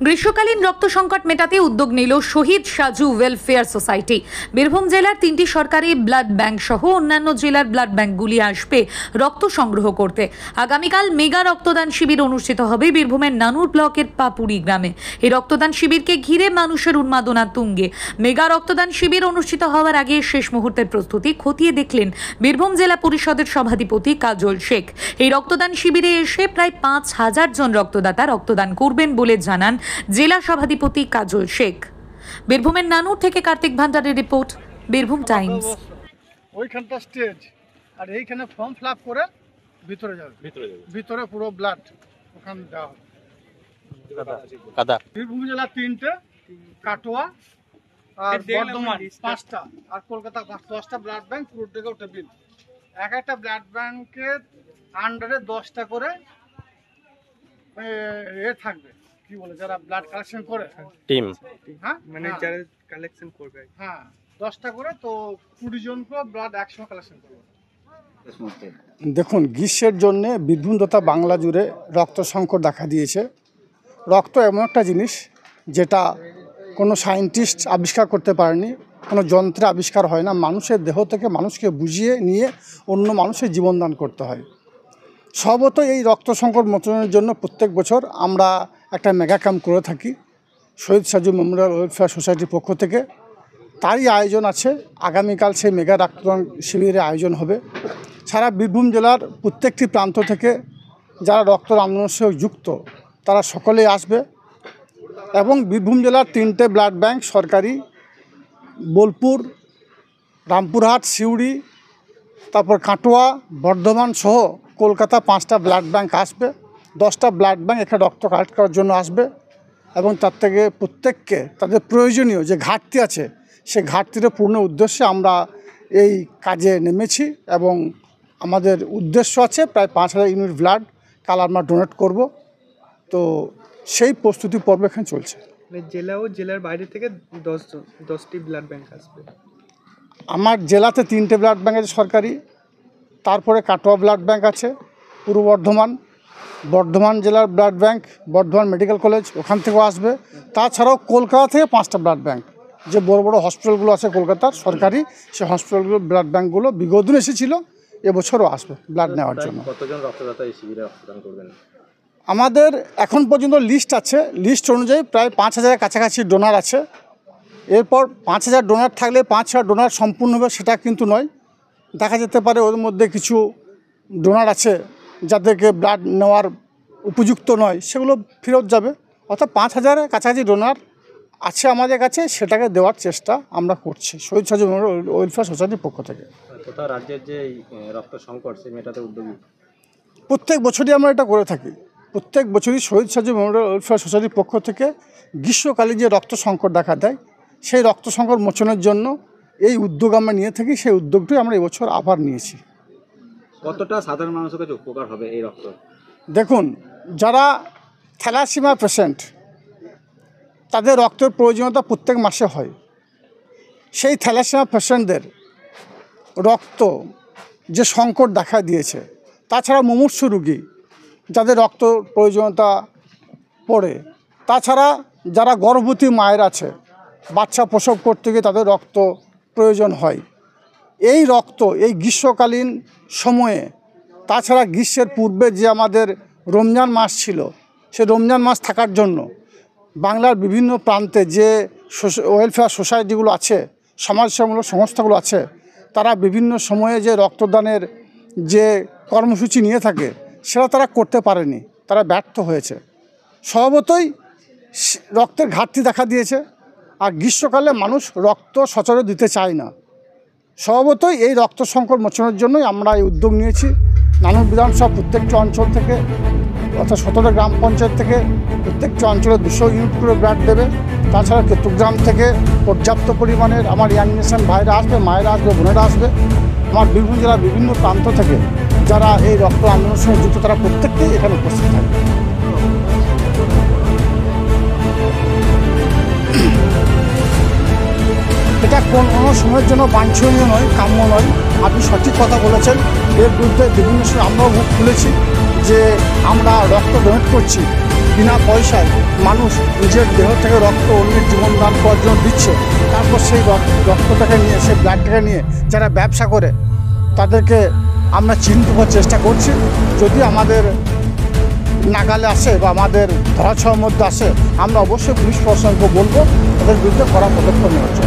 গ্রীষ্মকালীন রক্ত সংকট মেটাতে উদ্যোগ নিল শহীদ সাজু ওয়েলফেয়ার সোসাইটি। বীরভূম জেলার 3টি সরকারি ব্লাড ব্যাংক সহ অন্যান্য জেলার ব্লাড ব্যাংকগুলি আসবে রক্ত সংগ্রহ করতে। আগামীকাল মেগা রক্তদান শিবির অনুষ্ঠিত হবে বীরভূমের নানুর ব্লকের পাপুড়ি গ্রামে। এই রক্তদান শিবিরকে ঘিরে মানুষের উন্মাদনা তুঙ্গে। মেগা রক্তদান শিবির অনুষ্ঠিত হওয়ার আগে শেষ মুহূর্তের প্রস্তুতি খতিয়ে দেখলেন বীরভূম জেলা পরিষদের সভাধিপতি কাজল শেখ। এই রক্তদান শিবিরে এসে প্রায় 5,000 জন রক্তদাতা রক্তদান করবেন বলে জানান জেলা সভাধিপতি কাজল শেখ। বীরভূমের নানুর থেকে কার্তিক ভান্ডারের রিপোর্ট, বীরভূম টাইমস। ওইখানটা স্টেজ আর এইখানে ফর্ম ফিল আপ করে ভিতরে যাবে, ভিতরে পুরো ব্লাড ওখানে দেওয়া হবে। বীরভূম জেলা 3টে, কাটোয়া আর বর্ধমান 5টা আর কলকাতা 10টা ব্লাড ব্যাংক পুরো থেকে টেবিল। এক একটা ব্লাড ব্যাংকের আন্ডারে 10টা করে থাকবে, কি বলে, যারা ব্লাড কালেকশন করে টিম। হ্যাঁ, মানে যারা কালেকশন করবে, হ্যাঁ 10টা করে, তো 20 জন করে ব্লাড একসঙ্গে কালেকশন করবে। দেখুন, গ্রীষ্মের জন্যে বীরভূম তথা বাংলা জুড়ে রক্ত সংকট দেখা দিয়েছে। রক্ত এমন একটা জিনিস যেটা কোনো সায়েন্টিস্ট আবিষ্কার করতে পারেনি, কোনো যন্ত্রে আবিষ্কার হয় না। মানুষের দেহ থেকে মানুষকে বুঝিয়ে নিয়ে অন্য মানুষের জীবনদান করতে হয়। স্বভাবত এই রক্ত সংকট মোচনের জন্য প্রত্যেক বছর আমরা একটা মেগা ক্যাম্প করে থাকি শহীদ সাজু মেমোরিয়াল ওয়েলফেয়ার সোসাইটির পক্ষ থেকে। তারই আয়োজন আছে, আগামীকাল সেই মেগা রক্তদান শিবিরের আয়োজন হবে। সারা বীরভূম জেলার প্রত্যেকটি প্রান্ত থেকে যারা রক্ত আন্দোলনের সঙ্গে যুক্ত তারা সকলেই আসবে এবং বীরভূম জেলার 3টে ব্লাড ব্যাংক সরকারি, বোলপুর, রামপুরহাট, সিউড়ি, তারপর কাটোয়া, বর্ধমান সহ কলকাতা 5টা ব্লাড ব্যাংক আসবে। 10টা ব্লাড ব্যাংক এখানে রক্ত কালেক্ট করার জন্য আসবে এবং তার থেকে প্রত্যেককে তাদের প্রয়োজনীয় যে ঘাটতি আছে সেই ঘাটতিটা পূর্ণ উদ্দেশ্যে আমরা এই কাজে নেমেছি এবং আমাদের উদ্দেশ্য আছে প্রায় 5,000 ইউনিট ব্লাড কাল আমরা ডোনেট করব। তো সেই প্রস্তুতি পর্ব এখানে চলছে। জেলা ও জেলার বাইরে থেকে 10টি ব্লাড ব্যাংক আসবে। আমার জেলাতে 3টে ব্লাড ব্যাংক আছে সরকারি, তারপরে কাটোয়া ব্লাড ব্যাংক আছে, পূর্ব বর্ধমান জেলার blood bank, Bardhaman medical college ওখান থেকেও আসবে। তাছাড়াও কলকাতা থেকে 5টা ব্লাড ব্যাংক, যে বড় বড় হসপিটালগুলো আছে কলকাতার সরকারি, সেই হসপিটালগুলো ব্লাড ব্যাংকগুলো বিগত দিন এসেছিল, এবছরও আসবে ব্লাড নেওয়ার জন্য। কতজন রক্তদাতা এই শিবিরে রক্তদান করবেন? আমাদের এখন পর্যন্ত লিস্ট আছে, লিস্ট অনুযায়ী প্রায় 5,000 কাছাকাছি ডোনার আছে। এরপর 5,000 ডোনার থাকলে 5,000 ডোনার সম্পূর্ণ হবে সেটা কিন্তু নয়, দেখা যেতে পারে ওর মধ্যে কিছু ডোনার আছে যাদেরকে ব্লাড নেওয়ার উপযুক্ত নয়, সেগুলো ফেরত যাবে। অর্থাৎ 5,000 কাছাকাছি ডোনার আছে আমাদের কাছে, সেটাকে দেওয়ার চেষ্টা আমরা করছি শহীদ সাজু মেমোরিয়াল ওয়েলফেয়ার সোসাইটির পক্ষ থেকে। কোথাও রাজ্যের যে রক্ত সংকট সেই মেটাতে উদ্যোগী প্রত্যেক বছরই আমরা এটা করে থাকি। প্রত্যেক বছরই শহীদ সাজু মেমোরিয়াল ওয়েলফেয়ার সোসাইটির পক্ষ থেকে গ্রীষ্মকালে যে রক্ত সংকট দেখা দেয় সেই রক্ত সংকট মোচনের জন্য এই উদ্যোগ আমরা নিয়ে থাকি। সেই উদ্যোগটি আমরা এবছর আবার নিয়েছি। কতটা সাধারণ মানুষের কাছে উপকার হবে এই রক্ত? দেখুন, যারা থ্যালাসিমিয়া পেশেন্ট তাদের রক্তের প্রয়োজনীয়তা প্রত্যেক মাসে হয়। সেই থ্যালাসিমিয়া পেশেন্টদের রক্ত যে সংকট দেখা দিয়েছে, তাছাড়া মুমূর্ষু রোগী যাদের রক্ত প্রয়োজনীয়তা পড়ে, তাছাড়া যারা গর্ভবতী মায়ের আছে, বাচ্চা প্রসব করতে গিয়ে তাদের রক্ত প্রয়োজন হয়, এই রক্ত এই গ্রীষ্মকালীন সময়ে, তাছাড়া গ্রীষ্মের পূর্বে যে আমাদের রমজান মাস ছিল, সে রমজান মাস থাকার জন্য বাংলার বিভিন্ন প্রান্তে যে ওয়েলফেয়ার সোসাইটিগুলো আছে, সমাজসেবামূলক সংস্থাগুলো আছে, তারা বিভিন্ন সময়ে যে রক্তদানের যে কর্মসূচি নিয়ে থাকে সেটা তারা করতে পারেনি, তারা ব্যর্থ হয়েছে। স্বভাবতই রক্তের ঘাটতি দেখা দিয়েছে আর গ্রীষ্মকালে মানুষ রক্ত সচরাচর দিতে চায় না। স্বভাবতই এই রক্ত সংকট মোচনের জন্যই আমরা এই উদ্যোগ নিয়েছি। নানুর বিধানসভা প্রত্যেকটি অঞ্চল থেকে, অর্থাৎ 17 গ্রাম পঞ্চায়েত থেকে প্রত্যেকটি অঞ্চলে 200 ইউনিট করে ব্লাড দেবে। তাছাড়া কেতুগ্রাম থেকে পর্যাপ্ত পরিমাণের আমার ইয়াং নেশন ভাইরা আসবে, মায়েরা আসবে, বোনেরা আসবে। আমার বীরভূম জেলার বিভিন্ন প্রান্ত থেকে যারা এই রক্ত আন্দোলনের সঙ্গে যুক্ত তারা প্রত্যেককেই এখানে উপস্থিত থাকবে। এটা কোনো সময়ের জন্য বাঞ্ছনীয় নয়, কাম্য নয়। আপনি সঠিক কথা বলেছেন। এর বিরুদ্ধে বিভিন্ন সময় আমরাও মুখ খুলেছি যে আমরা রক্ত ডোনেট করছি, বিনা পয়সায় মানুষ নিজের দেহ থেকে রক্ত অন্যের জীবন দান করার জন্য দিচ্ছে, তারপর সেই রক্তটাকে নিয়ে, সেই ব্লাডটাকে নিয়ে যারা ব্যবসা করে তাদেরকে আমরা চিহ্নিত করার চেষ্টা করছি। যদি আমাদের নাগালে আসে বা আমাদের ধরাছোঁয়ার মধ্যে আসে, আমরা অবশ্যই পুলিশ প্রশাসনকে বলবো তাদের বিরুদ্ধে কড়া পদক্ষেপ নেওয়ার জন্য।